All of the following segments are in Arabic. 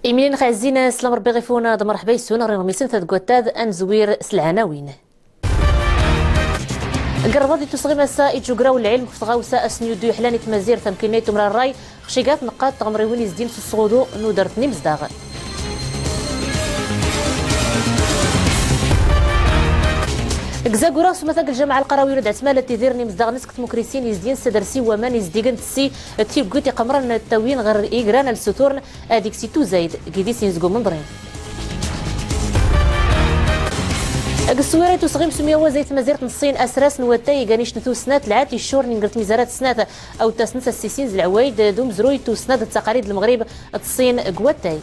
إيميلين خازين سلام ربي غيفونا مرحبا يسونا رميسين تدقوتاد أنزوير سلعناوين قربضي تصغي مساء جوجراو العلم فتغاوسا اسنيو دو حلاني تمازير تمكينيتو من الراي خشيقات نقاط تغمريوين يزدين في الصغودو نودرتني مزداغ كزاكورا سمثاك الجامعة القروية ولد عتمالة تيديرني مزداغ نسكت مكريسين يزدين سدرسي ومان يزديقن تسي تيبقوتي قمران التاوين غير إيقران السطورن هاديك سيتو زايد كيدي سينزقو منظرين السويرة تصغيم سمية زيت مزيرة نصين أسراس نواتاي قانيش نتو سنات العاتي الشور نقرت ميزارات سنات أو تسنس السيسين العوايد دوم زروي تو سنات التقاليد المغرب تصين قواتاي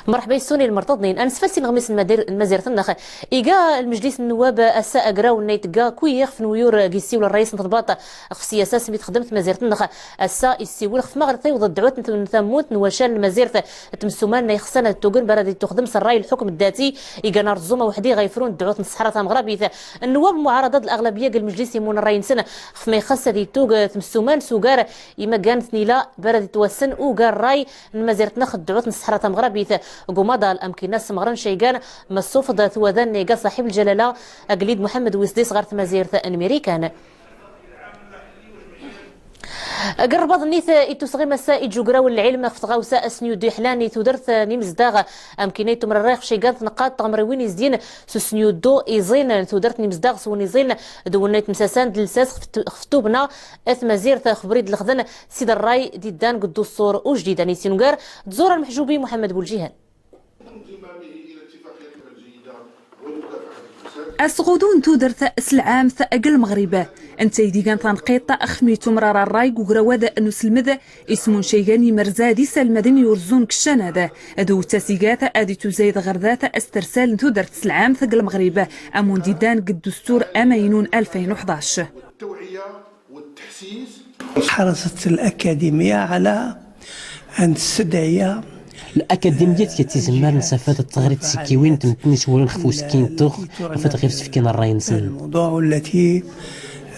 مرحبا يسوني المرتضنين انسفلسي نغمس المزير النخ إيقا المجلس النواب اساء قراو نيتقا كويخ في نويور قيسي ولا الرئيس نترباط في سياسه سميت خدمت مزيرة النخ اساء يسيول في مغرطي وضد دعوات نثموت نواشان المزيرة تمسومان يخصنا التوغن بردي تخدم الراي الحكم الذاتي إيقا نار الزومه وحدي غيفرون دعوات الصحراء مغربي النواب معارضه الاغلبيه قال المجلس يمون الراي نسنه في ما يخص هذه توغ تمسومان سوغار اما كانت نيلا بردي توسن وقال الراي المزيرة ناخذ دعوات الصحراء مغربي قمضى الامكنه سمغران شيغان مسوفض ثوذان نيقا صاحب الجلاله اقليد محمد ويسدي صغار مزيرة امريكان قربض نيث يتوسغي مساء جوجراو العلم خفتغاوسا اسنيو دي حلاني تودرث نيمزداغ امكنيتو من الريخ شيغان نقاط تغمروين يزدين سسنيو دو ايزين تودرث نيمزداغ سونيزين دونيت مساسان دلساس خفتوبنا اث مزيرة خبريد الخذن سيد الراي ديدان قدو الصور وجديد نيسينوغار تزور المحجوبي محمد بولجيهان السغودون تودر ثأس العام ثأقل المغربة انت يديقان تنقيط أخميتو مرار الراي وقراوادة أنو سلمذا اسمون شيغاني مرزادي سالمدن يورزون كشانادا أدو تاسيقات أدي تزايد غرذات أسترسال تودر ثأس العام ثأقل المغربة أمون ديدان قد دستور أمينون 2011 التوعية والتحسيس. حرصت الأكاديمية على أن تستدعي الأكاديمية كتزمر نسافات التغريد سكيوين تمتني سولين خفو سكين تخ وفات غير سفكين الراي نسل الموضوع التي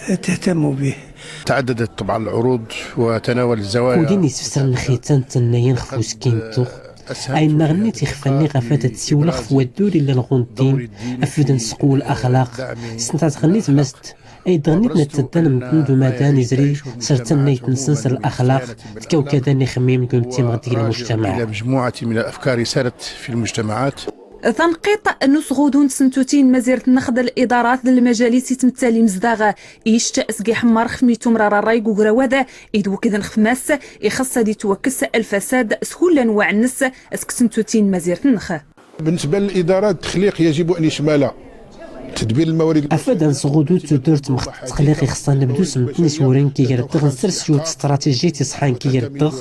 تهتم به. تعددت طبعا العروض وتناول الزوايا ودين يسفسر الخيتان تنين خفو سكين تخ أي نغني تيخفني غفات تسيول خفو الدوري للغنطين أفيد نسقو الأخلاق سنتات غنيت مست أي دغنيت نتدان متندو مدان يزري سرتن نيت نسنسر الأخلاق تكو كداني خميم كنتي مغدي المجتمع إلى مجموعة من الأفكار سارت في المجتمعات. تنقيط نسغودون سنتوتين مزيرة نخد الإدارات للمجالس تمثالي مزداغة إيش أسقي حمار خميتو مرار الراي قراوادة إدو كذا نخماس يخص دي توكس الفساد سهولا وعنس أسك سنتوتين مزيرة النخ. بالنسبة للإدارات التخليق يجب أن يشمل تدبير الموارد افاد صغودو تدورت مخ تخليقي خصنا نبدو سمتني سورين كي يردغ نسر سيوت استراتيجية تصحان كي يردغ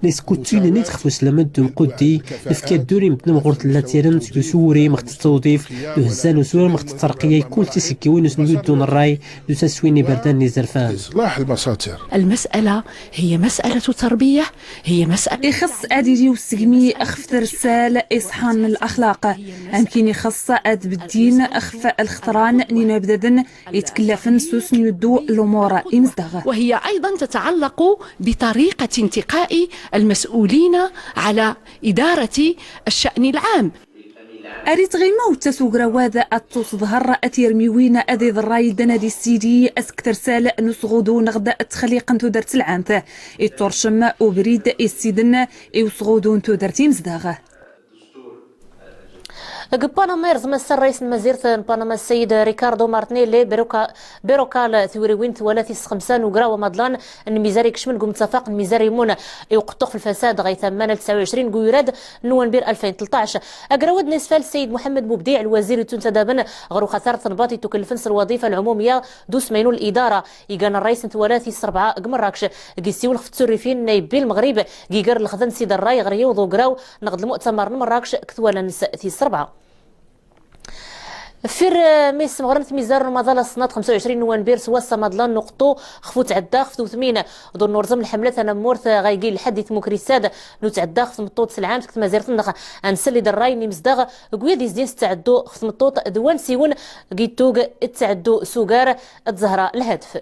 نسكوتين نيت خفو سلامت دوم قدي نفكا دوري متنا مغورت اللاتيرن سوري مخت التوظيف هزان وسور مخت الترقية كل تسكيوين وسنود دون الراي دو تسويني بردان نزرفان إصلاح المساطر. المسألة هي مسألة تربية، هي مسألة يخص أديجي والسقمي أخف رسالة إصحان الأخلاق يمكن يخص أد بالدين أخف الخطران نينا بددن يتكلفن سوس يدو الأمور إمزدغ. وهي أيضا تتعلق بطريقة انتقاء المسؤولين على إدارة الشأن العام. أريد غيما وتسوق رواذا التصظهر أتيرميوين أذي الراي دنادي السيدي أسكتر سال نسغودو نغدا تخليقا تودرت العامثة الترشم وبريد السيدن يوصغودون تودرتي مزداغة. بنما يرزم السر رئيس المزيرة بنما السيد ريكاردو مارتينيلي بيروكال ثوريوين ثلاثي خمسان وقرا ومضلان الميزاري كشمل قم اتفاق الميزاري يمون يقطق في الفساد غاية 29 قيراد نوفمبر 2013 اقراود نسفال السيد محمد مبديع الوزير التونسي دابا غرو خسارة تنباطي تكلفنس الوظيفة العمومية دوس مينو الإدارة يقان الرئيس ثلاثي 4 قمراكش قيسيو الختسوريفين نايبي المغرب قيقر الخذن سيد الراي غريو ذو قراو نقد المؤتمر مراكش كثوالا نسأتي 4 فير ميس مغرنت ميزار رمضان السنة 25 نوفمبر سوا مضلان نقطو خفو تعدا خفتو 8 دور نورزم الحملات انا مورث غايقي لحد مكريساد نو تعدا خف مطوط سلعام كنت مازيرت النخ انسلي دراي مزداغ قوي دي زين تعدو خف مطوط دوان سيون قيتوق تعدو سوغار الزهراء الهدف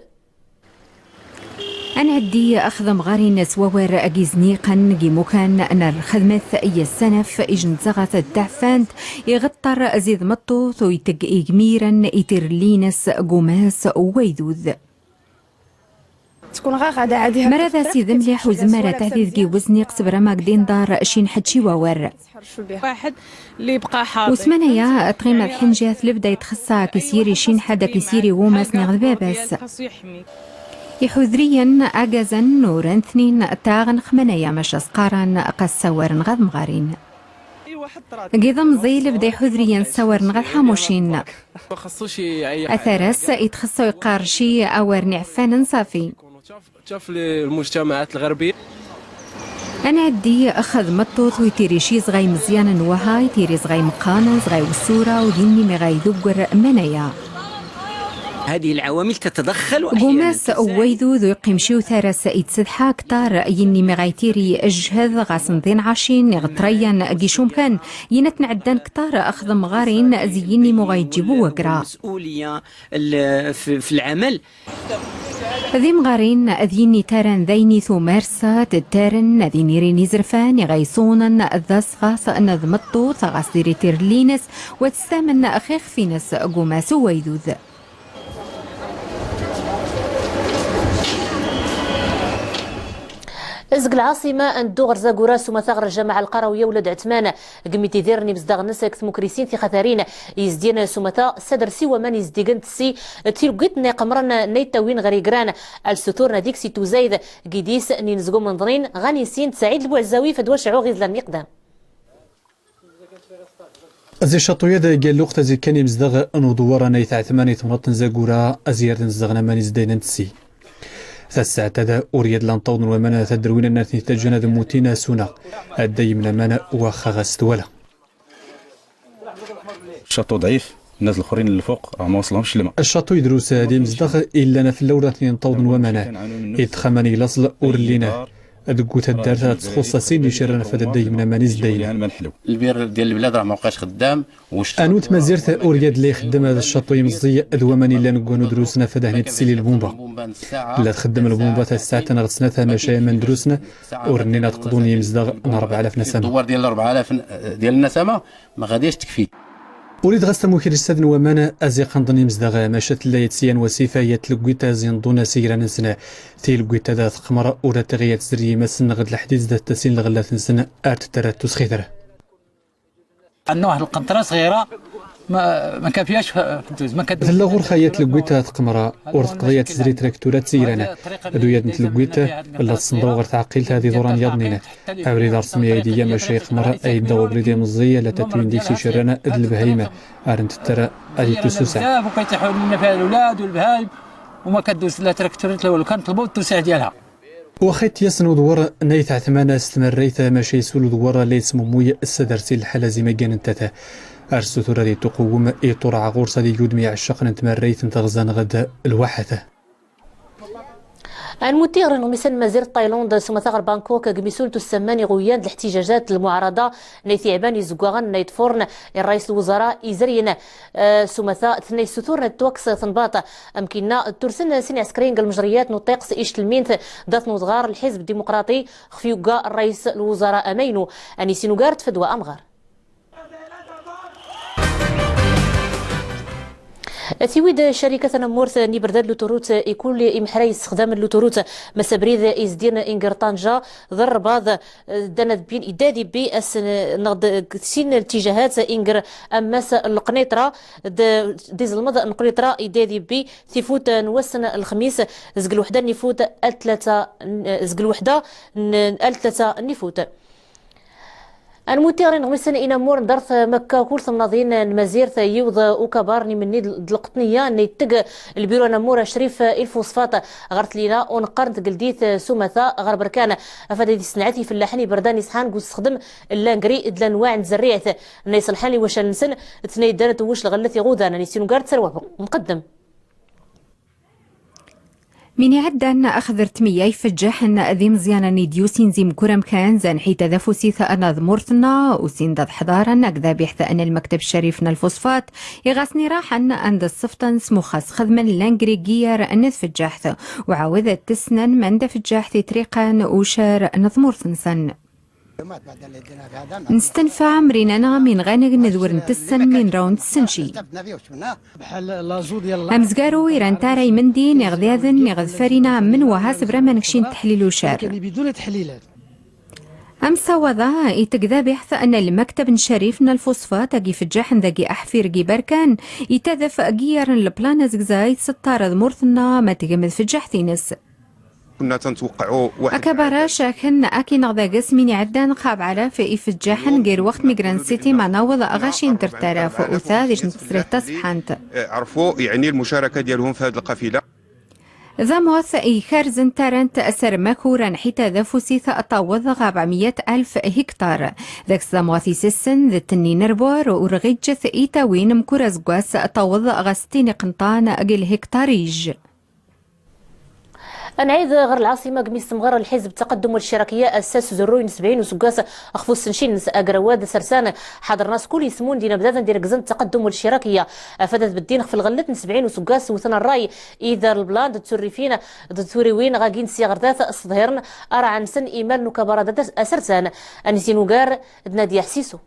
أنا عدي أخذ مغارين سوار أجيزنيقا جيموكان أن الخدمة أي السنف إجن زغت الدعفانت يغطر أزيد مطو ثويتق إجميرا إترلينس قوماس ويدوذ مرة سيد مليح وزمارة تعديد جي وزني قصبر ماقدين دار شين حدشي وور واحد اللي يبقى حاضر وثمانية تقيم الحنجات لبدا يتخصى كسيري شين حدا كسيري وماس نغذ بابس يحذريا أجازا نورا اثنين تاغن خمنايا مش سقارا قصور غد مغارين قيضا مزيل بدا يحذريا سور غد حاموشين أثرس يتخصو يقارشي أور نعفان صافي شاف المجتمعات الغربية أنا عدي أخذ مطوط ويتيريشي صغاي مزيانا وهاي تيري صغاي مقانا صغاي وسورة وديني مغاي ذوقر منايا هذه العوامل تتدخل قوماس ويذو ذو يقيمشيو ثارس يتسدحا كتار يني مغايتيري اجهذ غاسنطين عاشين غطريا قيشوم كان ينت نعدان كتار أخذ مغارين زيني مغايجيبو وقرا مسؤولية في العمل ذي مغارين ذيني تارن ذيني ثو مارسا تتارن ذيني ريني زرفان يغيصونا ذاس غاس نذ مطو ثغاس ديري تيرلينس وتستامن أخيخ فينس قوماس ويذوذ ازق العاصمه اندو غرزا كوراس ومثاغر الجامعه القرويه ولاد عثمان قميتي ديرني بزداغ الناس كتموكريسين في خثارين يزدين سمتا سدر سي من يزديقن تسي تيلقيتني قمرنا نيتاوين غريقران الستور ديك سي توزايد قيديس نينزقو منظرين غانيسين سعيد البوعزاوي فدوا شعو غيزلان مقدام ازي شطوية قال لوقت ازي كان يمزدغ انو دوارا نيت عثماني تمرطن زاقورا ازيار نزدغنا ماني زدين تسي الساعة تدا أوريد لانطون ومنا تدروين الناس تجنا ذموتنا سونا الدي من منا وخغست ولا الشاطو ضعيف الناس الاخرين اللي فوق ما وصلهمش لما الشاطو يدروس هادي مزدغ الا انا في اللورة لانطون ومنا يتخمني لاصل اورلينا ادقوت الدار تخص سيني شرنا فددي من مانيز داينا البير ديال البلاد راه ما بقاش خدام انوت مازيرت اورياد اللي خدم هذا الشاطو يمزي ادواماني لا نكونوا دروسنا فدهني تسيلي البومبا لا تخدم البومبا تاع الساعه غسناتها ماشي من دروسنا ورنينا تقضوني يمزدغ 4000 نسمه الدوار ديال 4000 ديال النسمه ما غاديش تكفي وليد غاستمو كيرستاد ومانا ازيق نظني مزدغا ماشات لا يتسيان وسيفا يتلقيتا زين دونا سيران نسنا تيلقيتا ذات قمر ولا تغيات زري مسن غد الحديث ذات تسين لغلات نسنا ارت ترات تسخيدره النوع القنطره صغيره ما كافياش فلوس ما كدير لا غور خيات لقيتها تقمره ورتقضيات زري تراكتورات سيرانا دويات نتلقيتها لا تصندو غير تعقيلت هذه دوران يضنينا ابريد رسميه ايديا ماشي قمره اي دو بريدي مزيه لا تتوين ديكسي شرانا اد البهيمه ارنت ترى ادي تسوسع وكيتحول لنا فيها الاولاد والبهايم وما كدوز لا تراكتورات لا والو كان طلبوا التوسع ديالها وخيت يسنو دوار نيت عثمانه استمريت ماشي سولو دوار اللي اسمو مويا السدرسي الحاله زي ما كانت أرسلت هذه تقوم إطرع غورصة يودمي عشق نتمريت تغزان غدا الواحدة المثير مثل مزير تايلاند سمثاغر بانكوك قميسول تسماني غويان الاحتجاجات المعارضة نيث يعباني زقاغن نيت فورن الرئيس الوزراء إزرين سمثا ثني ستور نتوكس تنباط أمكننا ترسل سين عسكريين المجريات نطيقس إيش تلمينث ذات نصغار الحزب الديمقراطي خفيوكا الرئيس الوزراء أمينو أني سينوغارت فدوى أمغار تيويد شركة نمورث نيبرداد لوتوروت يكون إمحري استخدام اللوتوروت مسابريد إزدين إنجرطانجا ضر بعض داند بين إدادي بي أس نغد سين الاتجاهات إنجر أماس القنيطرة ديز المضى القنيطرة إدادي بي تفوت نوسن الخميس زقل وحدة نفوت الثلاثة زقل وحدة الثلاثة نفوت المثيرين غمسن إنا مور درث مكة كل ثمناضين المزير يوض وكبارني من نيد القطنية نيتق البيرو نمورة شريف الفوسفات غرت لينا ونقرنت قلديث سمثا غرب بركان أفادي صنعتي في اللحني برداني سحان قوس تخدم اللانقري دلان واعن زريعث نيس الحاني واش نسن تني دانت وش لغلثي غودا نيسينو قارت سروه مقدم من يعدن أخذر تمياي فجاحن ذي مزيانا نديوسين زي مكورم كان زان حيت ذفوسي ثأنا ذمورثنا وسين ذات حضارنا كذا بيحث أن المكتب الشريفنا الفوسفات يغاسني راحن عند الصفتن سموخاس خدما لانجريجيا رأنث فجاحث وعاوذة تسنن من دا فجاحث طريقا وشار نظمورثنسن نستنفع مرينانا من غانق ندور نتسن من راوند السنشي أمزقارو إيران تاري مندي نغذاذن نغذفارينا من وهاسب رمانكشين تحليل وشار بدون تحليلات أمسا وضع يتقذا بحث أن المكتب شريفنا الفوسفات أجي فجاحن ذاقي أحفير جي بركان يتذف أجيار البلانا زقزايد ستار مورثنا ما تجمد فجاحثينس كنا تنتوقعوا أكبر شاكن أكي نغذا قسمين عدان قاب على في إفجاحن غير وقت ميغران سيتي مع نوض أغاشين ترتراف وأثاذش نتسريح تصبحانت عرفوا يعني المشاركة ديالهم في هذه القافلة ذا موث إي خارزن تارن تأثر مكورا حتى ذا فوسيث أطاوض 400,000 هكتار ذاك زاموثي سسن ذا تنين ربور ورغيجث إيتاوين مكورز قواس أطاوض أغستين قنطان أقل هكتاريج. نعيد غير العاصمه قميص مغار الحزب التقدم والاشتراكيه اساس زروين 70 وسكاس اخفو السنشين اقرواد سرسان حاضر ناس كل يسمون دينا بدادا ندير كزن التقدم والاشتراكيه افادت بالدين في الغلت 70 وسكاس وثنا الراي اذا البلان تسرفين توريوين غاكين سيغردات صدهرن ارى عن سن ايمان نكبرات سرسان انسين وقار نادي حسيسو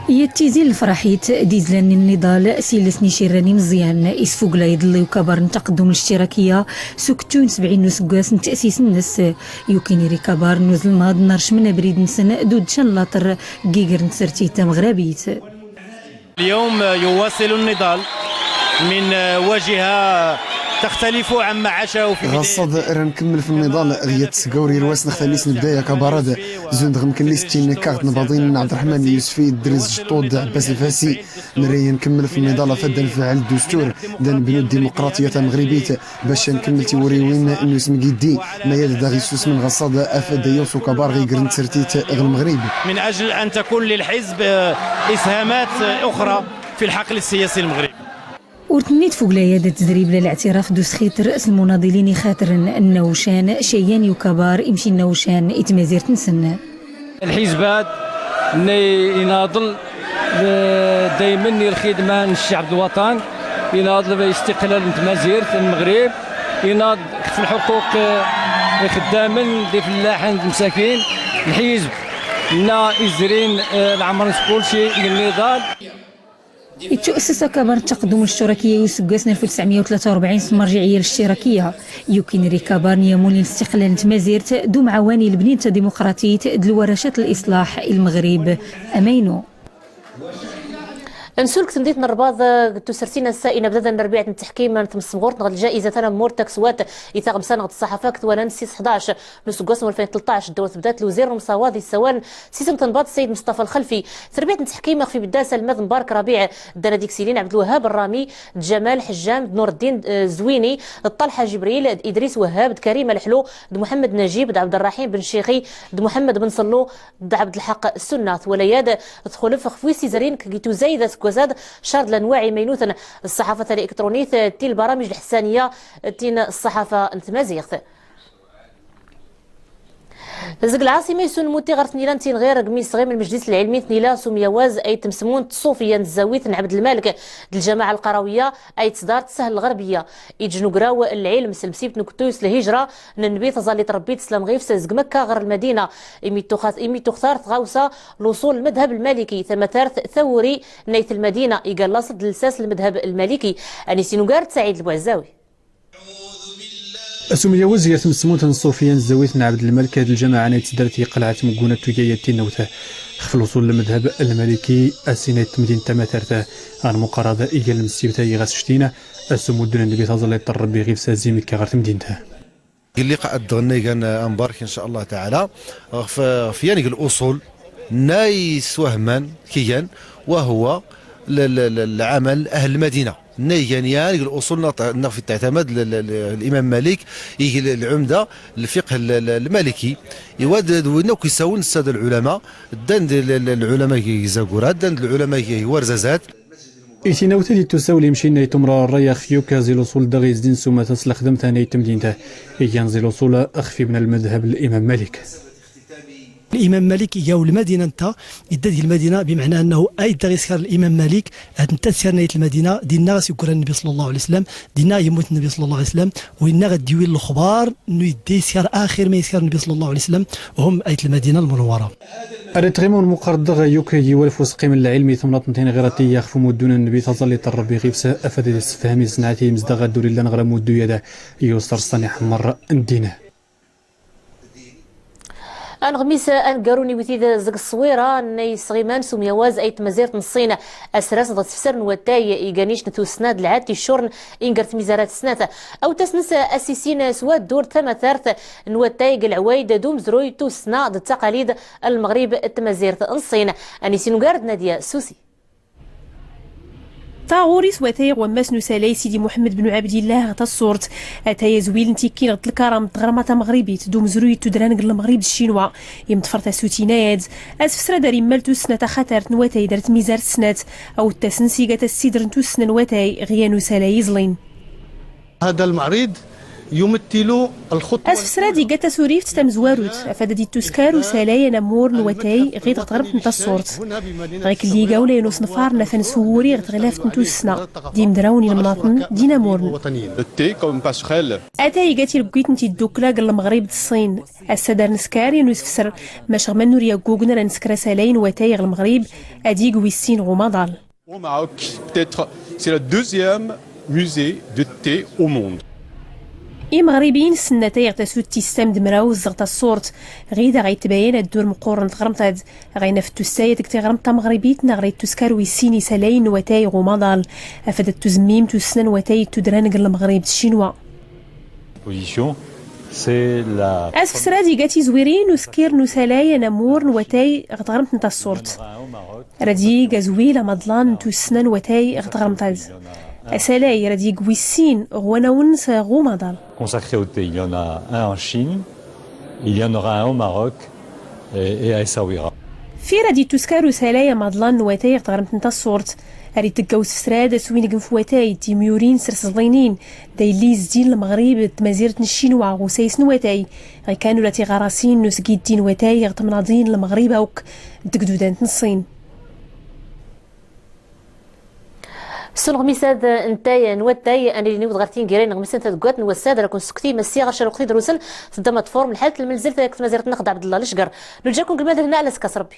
يتيزي الفرحيت ديزلان النضال سيلسني شيراني مزيان اسفوق لا يضلي وكبر تقدم الاشتراكيه سكتون 70 نسكاس تاسيس الناس يوكيني ريكابار نوزل ماد نرش من بريد نسن دود شنلاطر كيغر نسرتي تمغربيت. اليوم يواصل النضال من واجهه تختلف عما عاشه في غصد راه نكمل في النضال غيا تسقوري رواس نختليس البدايه كبارد زوند غمكن ليستين كارت نباضين عبد الرحمن اليوسفي الدريس جطود عباس الفاسي نري نكمل في النضال فدا نفعل الدستور دا نبنو الديمقراطيه المغربيه باش نكمل تيوري وين انه اسم جدي ما يد غيسوس من غصد افاد يوسو كبار غير نتسرتيت غير المغرب من اجل ان تكون للحزب اسهامات اخرى في الحقل السياسي المغربي. ورتنيت فوق لايادة تدريب للاعتراف دوس خيتر رأس المناضلين خاطر النوشان شيان يكبار يمشي النوشان يتمازير تنسن الحزبات يناضل دائما الخدمة للشعب الوطن يناضل باستقلال مزير في المغرب يناضل في الحقوق خدامين دي فلاحين المساكين الحزب نا يزرين العمر كل شيء النضال. يتأسس كبار التقدم الاشتراكية يسقاسنا 1943 المرجعية الاشتراكية يمكن ريكابار نيامون الاستقلال تمازيرت دوم عواني البنية الديمقراطية دلورشات الإصلاح المغرب أمينو. نسولك تنديت الرباط تسرسينا السائنه بدادا نربيع التحكيم تمسمغورت نغد الجائزه انا مورتك سوات يثاغ بسنه الصحافه ولا نسيس 11 نص قسم 2013 الدوله بدات الوزير المصاوادي السوان سيسم تنباط السيد مصطفى الخلفي تربيه التحكيم في بداسه المذ مبارك ربيع داناديك سيلين عبد الوهاب الرامي جمال حجام نور الدين زويني الطلحه جبريل ادريس وهاب كريم الحلو محمد نجيب عبد الرحيم بن شيخي محمد بن صلو عبد الحق السناث ولياد دخول فخفويسي زرين كيتو زايده وزاد شرد الانواع مينوثا الصحافه الالكترونيه تي البرامج الحسانيه تين الصحافه انتمازيغ زق العاصمه يسون موتي غير ثنيلان تين غير قميص غير من المجلس العلمي ثنيلا سميواز اي تمسمون تصوفيا الزاويت عبد المالك الجماعه القرويه اي تصدار سهل الغربيه يجنو قراو العلم سلمسيب نكتوس الهجره ننبي تظل تربيت سلام غيف زق مكه غير المدينه ايمي تختار غاوسه الوصول المذهب المالكي ثم ثارث ثوري نيت المدينه يقلصد لساس المذهب المالكي انيسينو قارت سعيد البوعزاوي. اسمي وزير تمسموت صوفيا زويت عبد الملك هذه الجماعه نتدرتي قلعه مكونه تجايه تنوته خف الوصول للمذهب المالكي اسينات مدينه تماثرته عن مقارضه ايجال المسيوتاي غاسشتينا السمود اللي بيتظل يطرب غير سازي مكه غير مدينته اللقاء الدغني كان مبارك ان شاء الله تعالى في يعني الاصول نايس وهمان كيان وهو العمل اهل المدينه نيجانيان الاصول في تعتمد الامام مالك يجي العمده الفقه المالكي يودد وينو كيساون الساده العلماء دند العلماء يزاكورات دند العلماء ورزازات إتيناوتا دي تساولي مشينا يتمرا الرياخ فيوكا زي الوصول دغيز دين سوما تسلخ دم ثاني تمدينته إيان زي الوصول أخفي من المذهب الإمام مالك. الامام مالك جاو المدينه نتا يدي المدينه بمعنى انه اي تغيسكر الامام مالك انت سيرنا المدينه دينا سيكون النبي صلى الله عليه وسلم دينا يموت النبي صلى الله عليه وسلم وإنا غديوي الاخبار انه يدي سير اخر ما يسكر النبي صلى الله عليه وسلم وهم ايت المدينه المنوره. الريتريمون مقردغ يوكي والفوس قيم العلمي ثم نتنتين غيرتي يخفو مدون النبي تظل تربي غيبسه افاد استفهامي صنعتي مزدغ الدوري لان غير مدو يدا يوصر صنيح مره ندينه. الغميس انقروني وتيدا زق الصويره نيس غيمان سوميواز ايت مزيرت نصينا اسراس ضد تفسر نوتاي ايغانيش نتو سناد العاتي الشورن انقرت ميزارات سنات او تسنس اسيسين سواد دور ثمثارت نوتاي العوايد دوم زروي تو سنا ضد تقاليد المغرب التمازيرت نصينا انيسين قارد ناديه سوسي طاغوريس وثيغ وماس نسالي سيدي محمد بن عبد الله غتا الصورت اتايا زويل نتيكين غت الكرم تغرمه مغربيت دوم زروي تدران المغرب الشينوا يمتفرتا سوتيناد اسفسرا داري مالتو سنه خطرت نواتاي درت ميزار سنات او التسنسي غتا السيدر نتو سنه نواتاي غيانو سالاي زلين. هذا المعرض يمثل الخطوة أسفسرادي قتا سوريفت تم زواروت أفاددي توسكار وسالايا نمور نواتاي غير تغرب نتا الصورت غيك اللي قاولا ينوس نفار نفن سوري غتغلافت نتو السنة ديم دراوني المناطن دينا مورن أتاي قاتي لبقيت نتي الدوكلا قال المغرب الصين السادر نسكار ينوس فسر ماش غمان نوريا قوقنا لنسكرا سالاي نواتاي غل المغرب أدي قويسين غوماضال. Au Maroc, peut-être c'est le deuxième musée de thé au monde. إي مغربيين سنتاي غتاسو تيستام دمراو زغتا الصورت غيدا غيتباين الدور مقورن تغرمتاد غينفتو السايد كتي غرمتا مغربيت نغريت توسكار ويسيني سالاين وتاي غوماضال افادت تزميم توسنن وتاي تدران قل المغرب الشينوا. اسفسرادي قاتي زويرين وسكير نسالايا نمور وتاي غتغرمت نتا الصورت ردي غازويلا مضلان توسنن وتاي غتغرمتاد أسالاي ردي قويسين غواناون ساغو مادال. Consacré au thé, il y en a un en Chine, il y en aura un au Maroc et à Essaouira. في ردي توسكارو سالايا مادلان نواتاي غتغرمت نتا الصورت أري تقاوس فسراد سوين قنفواتاي تيميورين سرسضينين دايليز دين المغرب تمازيرت الشينوا غوسايس نواتاي غي كانوا لاتي غراسين نسقيد دين واتاي غتمناضين المغرب اوك دقدودان الصين. سون غميساد نتايا نواتاي اني نود غارتين كيرين غميسان تدقات نوساد راكون سكتي مسي غاشر وقتي دروسن تدمت فورم الحالة المنزل تاك مازيرت ناخد عبد الله الشقر نرجعكم كما هنا على سكاس ربي.